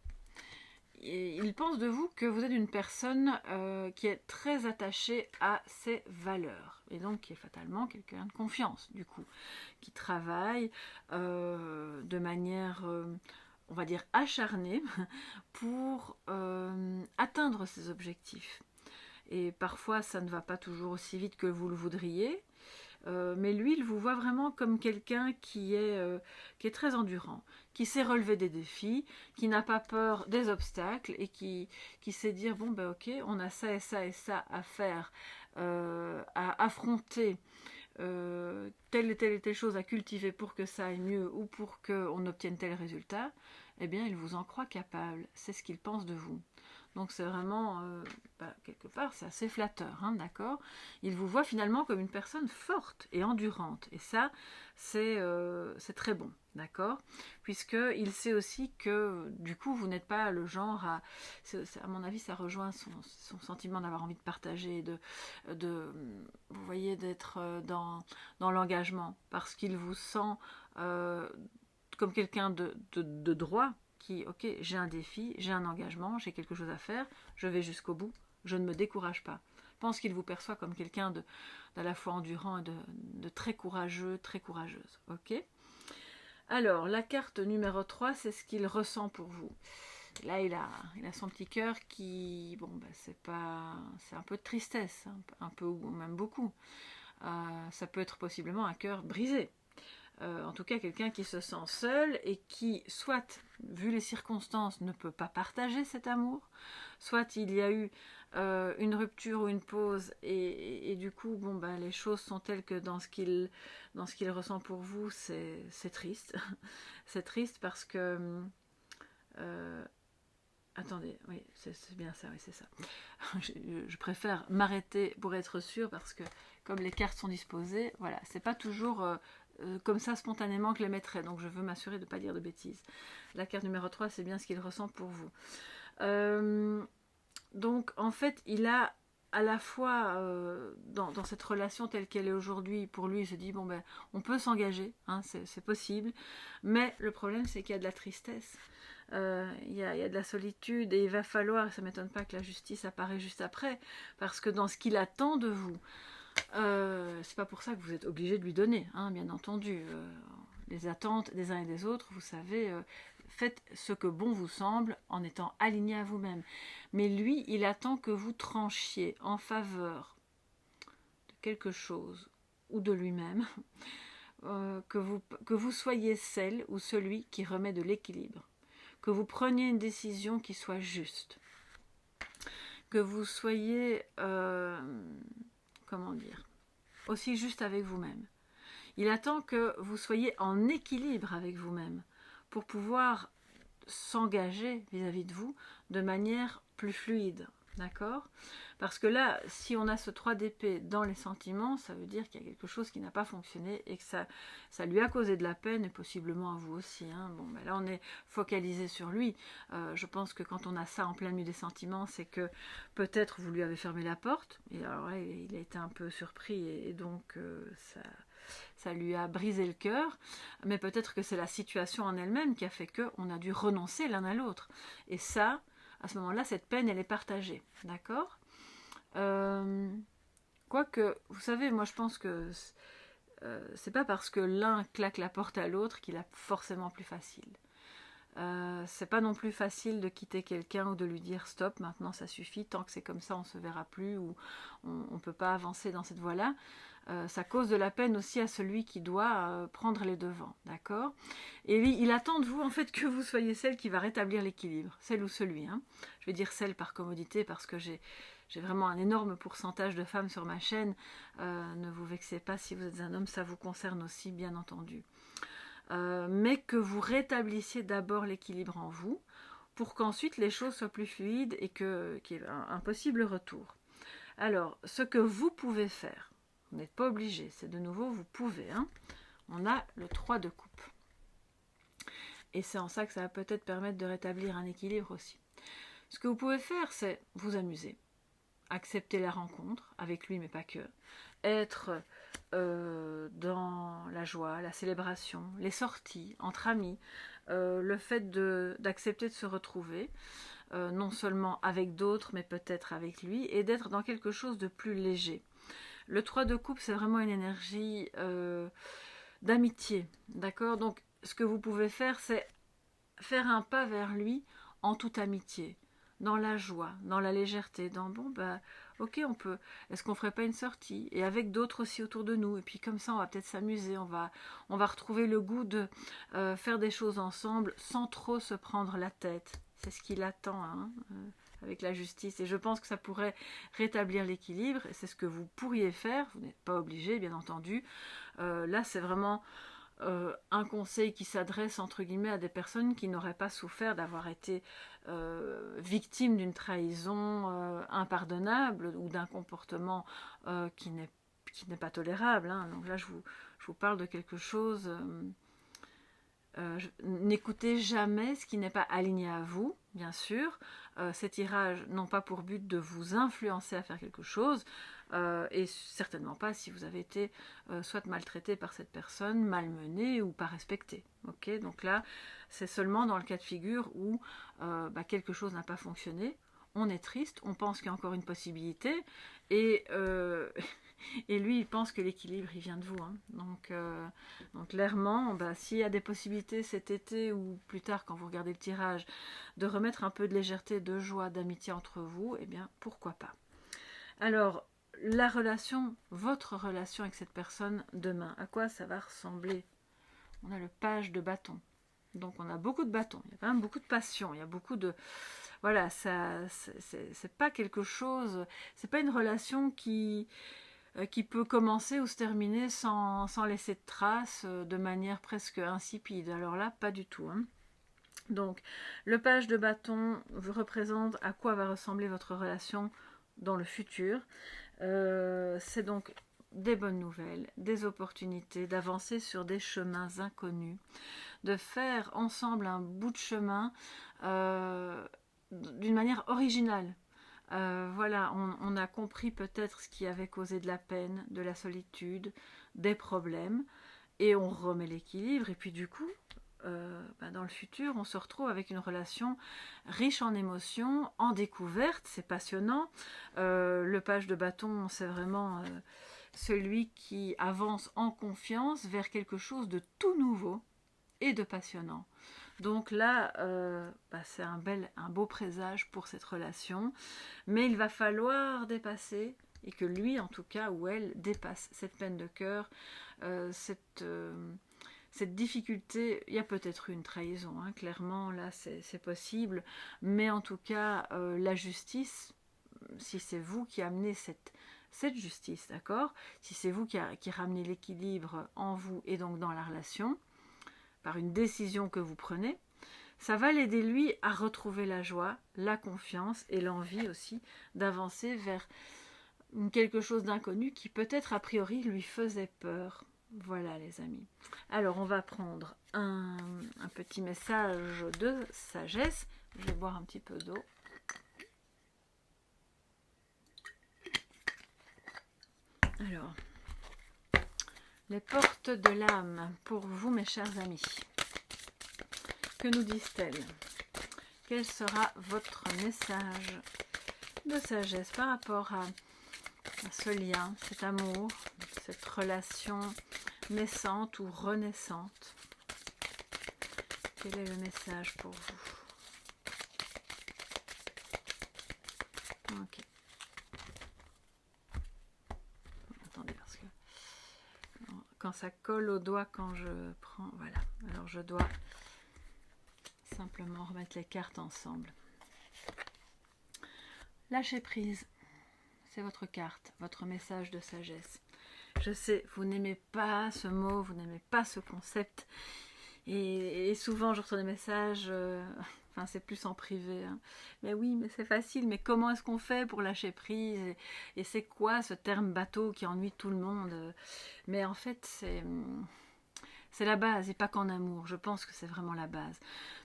Et il pense de vous que vous êtes une personne qui est très attachée à ses valeurs. Et donc qui est fatalement quelqu'un de confiance, du coup. Qui travaille de manière... on va dire acharné pour atteindre ses objectifs. Et parfois, ça ne va pas toujours aussi vite que vous le voudriez, mais lui, il vous voit vraiment comme quelqu'un qui est très endurant, qui sait relever des défis, qui n'a pas peur des obstacles et qui sait dire, bon ben ok, on a ça et ça et ça à faire, à affronter, telle et telle chose à cultiver pour que ça aille mieux ou pour qu'on obtienne tel résultat, eh bien il vous en croit capable, c'est ce qu'il pense de vous. Donc c'est vraiment, quelque part, c'est assez flatteur, hein, d'accord? Il vous voit finalement comme une personne forte et endurante. Et ça, c'est très bon, d'accord? Puisqu'il sait aussi que, du coup, vous n'êtes pas le genre à... à mon avis, ça rejoint son sentiment d'avoir envie de partager, vous voyez, d'être dans l'engagement. Parce qu'il vous sent comme quelqu'un de droit, qui, ok, j'ai un défi, j'ai un engagement, j'ai quelque chose à faire, je vais jusqu'au bout, je ne me décourage pas. Je pense qu'il vous perçoit comme quelqu'un d'à la fois endurant et de très courageux, très courageuse. Ok? Alors, la carte numéro 3, c'est ce qu'il ressent pour vous. Là, il a son petit cœur qui, bon, bah, c'est un peu de tristesse, hein, un peu ou même beaucoup. Ça peut être possiblement un cœur brisé. En tout cas, quelqu'un qui se sent seul et qui, soit, vu les circonstances, ne peut pas partager cet amour, soit il y a eu une rupture ou une pause et du coup, bon, bah, les choses sont telles que dans ce qu'il ressent pour vous, c'est triste. C'est triste parce que... attendez, oui, c'est bien ça, oui, c'est ça. Je préfère m'arrêter pour être sûre parce que comme les cartes sont disposées, voilà, c'est pas toujours comme ça spontanément que je les mettrai, donc je veux m'assurer de ne pas dire de bêtises. La carte numéro 3, c'est bien ce qu'il ressent pour vous. Donc en fait, il a à la fois dans cette relation telle qu'elle est aujourd'hui, pour lui, il se dit, bon ben, on peut s'engager, hein, c'est possible, mais le problème c'est qu'il y a de la tristesse. Il y a de la solitude et il va falloir, ça ne m'étonne pas que la justice apparaît juste après, parce que dans ce qu'il attend de vous, c'est pas pour ça que vous êtes obligé de lui donner, hein, bien entendu. Les attentes des uns et des autres, vous savez, faites ce que bon vous semble en étant aligné à vous-même. Mais lui, il attend que vous tranchiez en faveur de quelque chose ou de lui-même, que vous soyez celle ou celui qui remet de l'équilibre, que vous preniez une décision qui soit juste, que vous soyez, comment dire, aussi juste avec vous-même. Il attend que vous soyez en équilibre avec vous-même pour pouvoir s'engager vis-à-vis de vous de manière plus fluide. D'accord? Parce que là, si on a ce 3 d'épée dans les sentiments, ça veut dire qu'il y a quelque chose qui n'a pas fonctionné et que ça lui a causé de la peine et possiblement à vous aussi. Hein. Bon, ben là, on est focalisé sur lui. Je pense que quand on a ça en plein milieu des sentiments, c'est que peut-être vous lui avez fermé la porte. Et alors là, il a été un peu surpris et donc ça lui a brisé le cœur, mais peut-être que c'est la situation en elle-même qui a fait qu'on a dû renoncer l'un à l'autre. Et ça, à ce moment-là, cette peine, elle est partagée. D'accord? Quoique, vous savez, moi je pense que c'est pas parce que l'un claque la porte à l'autre qu'il a forcément plus facile. C'est pas non plus facile de quitter quelqu'un ou de lui dire stop, maintenant ça suffit, tant que c'est comme ça on se verra plus ou on ne peut pas avancer dans cette voie-là. Ça cause de la peine aussi à celui qui doit prendre les devants, d'accord? Et lui, il attend de vous en fait que vous soyez celle qui va rétablir l'équilibre, celle ou celui. Hein. Je vais dire celle par commodité parce que j'ai vraiment un énorme pourcentage de femmes sur ma chaîne. Ne vous vexez pas si vous êtes un homme, ça vous concerne aussi, bien entendu. Mais que vous rétablissiez d'abord l'équilibre en vous pour qu'ensuite les choses soient plus fluides et qu'il y ait un possible retour. Alors, ce que vous pouvez faire, vous n'êtes pas obligé, c'est de nouveau, vous pouvez. Hein. On a le 3 de coupe. Et c'est en ça que ça va peut-être permettre de rétablir un équilibre aussi. Ce que vous pouvez faire, c'est vous amuser. Accepter la rencontre, avec lui mais pas que. Être dans la joie, la célébration, les sorties entre amis, le fait d'accepter de se retrouver, non seulement avec d'autres, mais peut-être avec lui, et d'être dans quelque chose de plus léger. Le 3 de coupe, c'est vraiment une énergie d'amitié, d'accord? Donc, ce que vous pouvez faire, c'est faire un pas vers lui en toute amitié, dans la joie, dans la légèreté, dans bon, bah, ok, on peut, est-ce qu'on ferait pas une sortie? Et avec d'autres aussi autour de nous, et puis comme ça, on va peut-être s'amuser, on va retrouver le goût de faire des choses ensemble sans trop se prendre la tête. C'est ce qu'il attend, hein, avec la justice. Et je pense que ça pourrait rétablir l'équilibre. Et c'est ce que vous pourriez faire. Vous n'êtes pas obligé, bien entendu. Là, c'est vraiment un conseil qui s'adresse, entre guillemets, à des personnes qui n'auraient pas souffert d'avoir été victimes d'une trahison impardonnable ou d'un comportement qui n'est pas tolérable. Hein. Donc là, je vous parle de quelque chose... n'écoutez jamais ce qui n'est pas aligné à vous, bien sûr. Ces tirages n'ont pas pour but de vous influencer à faire quelque chose, et certainement pas si vous avez été soit maltraité par cette personne, malmené ou pas respecté. Okay, donc là, c'est seulement dans le cas de figure où quelque chose n'a pas fonctionné. on est triste, on pense qu'il y a encore une possibilité, et, et lui il pense que l'équilibre il vient de vous, hein. Donc clairement, s'il y a des possibilités cet été ou plus tard quand vous regardez le tirage, de remettre un peu de légèreté, de joie, d'amitié entre vous, eh bien pourquoi pas. Alors, la relation, votre relation avec cette personne demain, à quoi ça va ressembler? On a le page de bâton. Donc on a beaucoup de bâtons, il y a quand même beaucoup de passion, il y a beaucoup de... Voilà, ça, c'est pas quelque chose, c'est pas une relation qui peut commencer ou se terminer sans laisser de traces, de manière presque insipide. Alors là, pas du tout, hein. Donc, le page de bâton représente à quoi va ressembler votre relation dans le futur. C'est donc des bonnes nouvelles, des opportunités, d'avancer sur des chemins inconnus, de faire ensemble un bout de chemin d'une manière originale. Voilà, on a compris peut-être ce qui avait causé de la peine, de la solitude, des problèmes, et on remet l'équilibre, et puis du coup, dans le futur, on se retrouve avec une relation riche en émotions, en découvertes, c'est passionnant. Le page de bâton, c'est vraiment celui qui avance en confiance vers quelque chose de tout nouveau et de passionnant. Donc là, c'est un beau présage pour cette relation, mais il va falloir dépasser, et que lui en tout cas, ou elle, dépasse cette peine de cœur, cette difficulté. Il y a peut-être une trahison, hein, clairement, là c'est possible, mais en tout cas, la justice, si c'est vous qui amenez cette justice, d'accord, si c'est vous qui ramenez l'équilibre en vous et donc dans la relation, par une décision que vous prenez, ça va l'aider lui à retrouver la joie, la confiance et l'envie aussi d'avancer vers quelque chose d'inconnu qui peut-être a priori lui faisait peur. Voilà les amis. Alors on va prendre un petit message de sagesse. Je vais boire un petit peu d'eau. Alors, les portes de l'âme pour vous mes chers amis. Que nous disent-elles? Quel sera votre message de sagesse par rapport à ce lien, cet amour, cette relation naissante ou renaissante? Quel est le message pour vous? Ok. Attendez, parce que quand ça colle au doigt, quand je prends... Voilà. Alors je dois simplement remettre les cartes ensemble. Lâcher prise. C'est votre carte, votre message de sagesse. Je sais, vous n'aimez pas ce mot, vous n'aimez pas ce concept. Et souvent, je reçois des messages, enfin c'est plus en privé. Hein. Mais oui, mais c'est facile, mais comment est-ce qu'on fait pour lâcher prise? Et c'est quoi ce terme bateau qui ennuie tout le monde? Mais en fait, c'est la base, et pas qu'en amour. Je pense que c'est vraiment la base.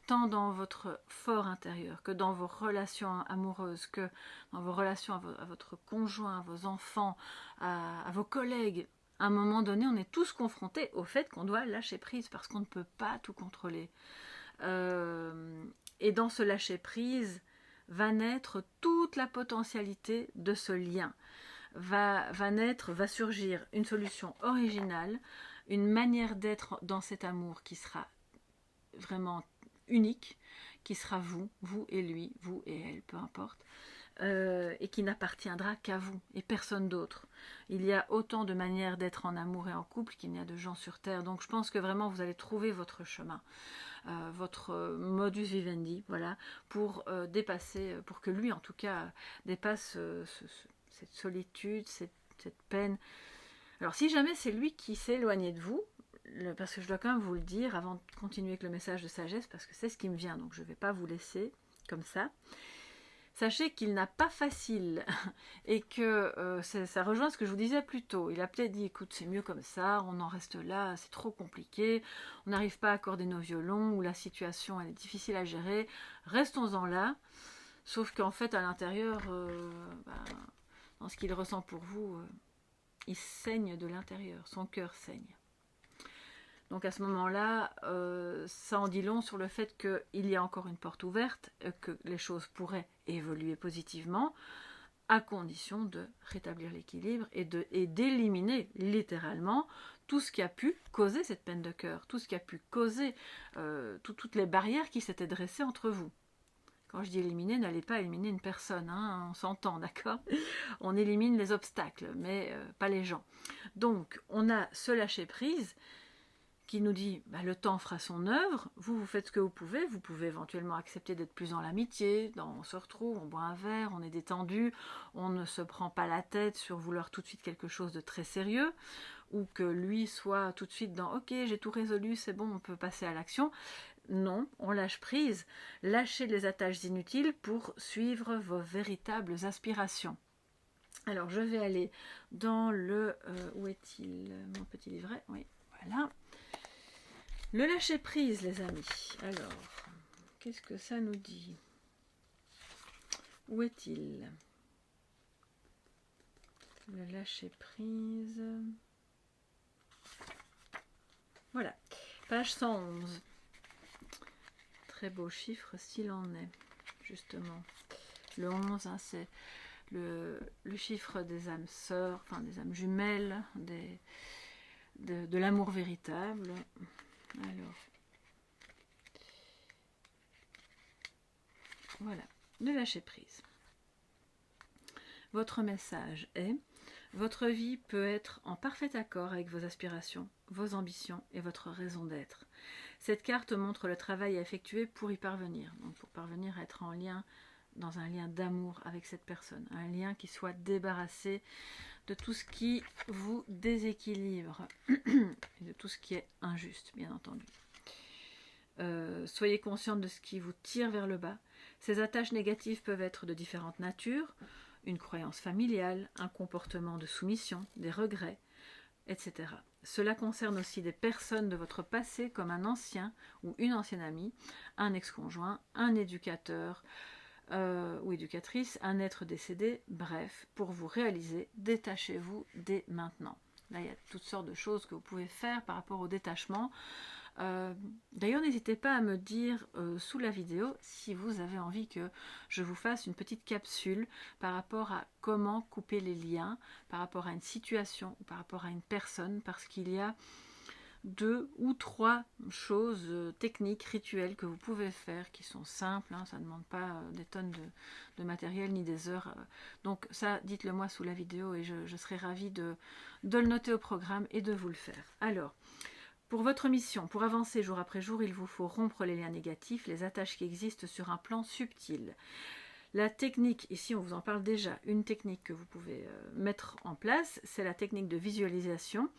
Tant dans votre fort intérieur, que dans vos relations amoureuses, que dans vos relations à votre conjoint, à vos enfants, à vos collègues. À un moment donné, on est tous confrontés au fait qu'on doit lâcher prise parce qu'on ne peut pas tout contrôler. Et dans ce lâcher prise va naître toute la potentialité de ce lien. Va surgir une solution originale, une manière d'être dans cet amour qui sera vraiment unique, qui sera vous et lui, vous et elle, peu importe, et qui n'appartiendra qu'à vous et personne d'autre. Il y a autant de manières d'être en amour et en couple qu'il n'y a de gens sur Terre, donc je pense que vraiment vous allez trouver votre chemin, votre modus vivendi, voilà, pour dépasser, pour que lui en tout cas dépasse cette solitude, cette peine. Alors si jamais c'est lui qui s'est éloigné de vous, parce que je dois quand même vous le dire avant de continuer avec le message de sagesse, parce que c'est ce qui me vient, donc je ne vais pas vous laisser comme ça. Sachez qu'il n'a pas facile et que ça rejoint ce que je vous disais plus tôt. Il a peut-être dit, écoute, c'est mieux comme ça, on en reste là, c'est trop compliqué, on n'arrive pas à accorder nos violons, ou la situation elle est difficile à gérer, restons-en là. Sauf qu'en fait, à l'intérieur, dans ce qu'il ressent pour vous, il saigne de l'intérieur, son cœur saigne. Donc à ce moment-là, ça en dit long sur le fait qu'il y a encore une porte ouverte, que les choses pourraient évoluer positivement, à condition de rétablir l'équilibre et d'éliminer littéralement tout ce qui a pu causer cette peine de cœur, tout ce qui a pu causer toutes les barrières qui s'étaient dressées entre vous. Quand je dis éliminer, n'allez pas éliminer une personne, hein, on s'entend, d'accord? On élimine les obstacles, mais pas les gens. Donc, on a ce lâcher-prise qui nous dit bah, le temps fera son œuvre, vous faites ce que vous pouvez éventuellement accepter d'être plus dans l'amitié, on se retrouve, on boit un verre, on est détendu, on ne se prend pas la tête sur vouloir tout de suite quelque chose de très sérieux, ou que lui soit tout de suite dans ok, j'ai tout résolu, c'est bon, on peut passer à l'action. Non, on lâche prise, lâchez les attaches inutiles pour suivre vos véritables aspirations. Alors je vais aller dans le... où est-il mon petit livret? Oui, voilà. Le lâcher prise, les amis. Alors, qu'est-ce que ça nous dit? Où est-il? Le lâcher prise. Voilà, page 111. Très beau chiffre s'il en est, justement. Le 11, hein, c'est le chiffre des âmes sœurs, enfin des âmes jumelles, de l'amour véritable. Alors, voilà, le lâcher prise. Votre message est: votre vie peut être en parfait accord avec vos aspirations, vos ambitions et votre raison d'être. Cette carte montre le travail à effectuer pour y parvenir. Donc pour parvenir à être en lien, dans un lien d'amour avec cette personne. Un lien qui soit débarrassé de tout ce qui vous déséquilibre. Et de tout ce qui est injuste, bien entendu. Soyez consciente de ce qui vous tire vers le bas. Ces attaches négatives peuvent être de différentes natures. Une croyance familiale, un comportement de soumission, des regrets, etc. Cela concerne aussi des personnes de votre passé comme un ancien ou une ancienne amie, un ex-conjoint, un éducateur ou éducatrice, un être décédé, bref, pour vous réaliser, détachez-vous dès maintenant. Là, il y a toutes sortes de choses que vous pouvez faire par rapport au détachement. D'ailleurs, n'hésitez pas à me dire sous la vidéo si vous avez envie que je vous fasse une petite capsule par rapport à comment couper les liens, par rapport à une situation ou par rapport à une personne, parce qu'il y a 2 ou 3 choses techniques, rituelles que vous pouvez faire qui sont simples, hein, ça ne demande pas des tonnes de matériel ni des heures. Donc ça, dites-le moi sous la vidéo et je serai ravie de le noter au programme et de vous le faire. Alors, pour votre mission, pour avancer jour après jour, il vous faut rompre les liens négatifs, les attaches qui existent sur un plan subtil. La technique, ici on vous en parle déjà, une technique que vous pouvez mettre en place, c'est la technique de visualisation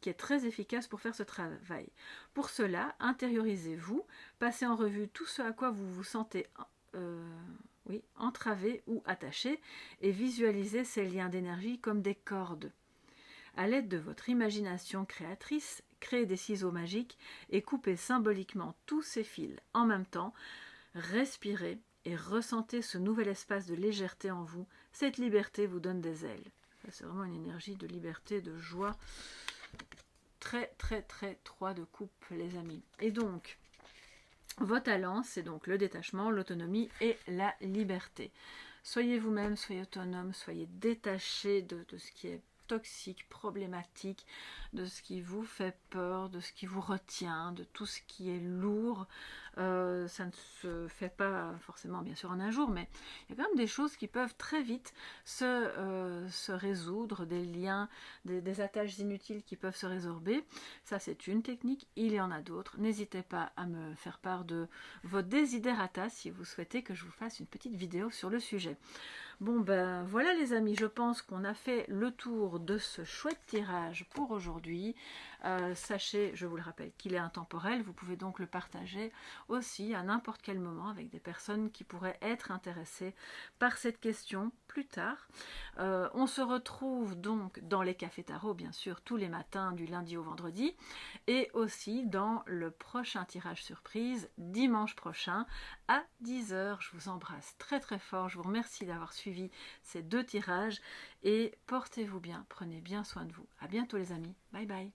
qui est très efficace pour faire ce travail. Pour cela, intériorisez-vous, passez en revue tout ce à quoi vous vous sentez entravé ou attaché et visualisez ces liens d'énergie comme des cordes. À l'aide de votre imagination créatrice, créez des ciseaux magiques et coupez symboliquement tous ces fils en même temps. Respirez et ressentez ce nouvel espace de légèreté en vous. Cette liberté vous donne des ailes. C'est vraiment une énergie de liberté, de joie. Très, très, très 3 de coupe, les amis. Et donc, vos talents, c'est donc le détachement, l'autonomie et la liberté. Soyez vous-même, soyez autonome, soyez détaché de ce qui est toxique, problématique, de ce qui vous fait peur, de ce qui vous retient, de tout ce qui est lourd. Ça ne se fait pas forcément bien sûr en un jour, mais il y a quand même des choses qui peuvent très vite se résoudre, des liens, des attaches inutiles qui peuvent se résorber. Ça c'est une technique, il y en a d'autres. N'hésitez pas à me faire part de vos desiderata si vous souhaitez que je vous fasse une petite vidéo sur le sujet. Bon ben voilà les amis, je pense qu'on a fait le tour de ce chouette tirage pour aujourd'hui. Sachez, je vous le rappelle, qu'il est intemporel, vous pouvez donc le partager aussi à n'importe quel moment avec des personnes qui pourraient être intéressées par cette question plus tard. On se retrouve donc dans les cafés tarot, bien sûr, tous les matins du lundi au vendredi et aussi dans le prochain tirage surprise dimanche prochain à 10 h. Je vous embrasse très très fort, je vous remercie d'avoir suivi ces 2 tirages et portez-vous bien, prenez bien soin de vous. À bientôt les amis, bye bye.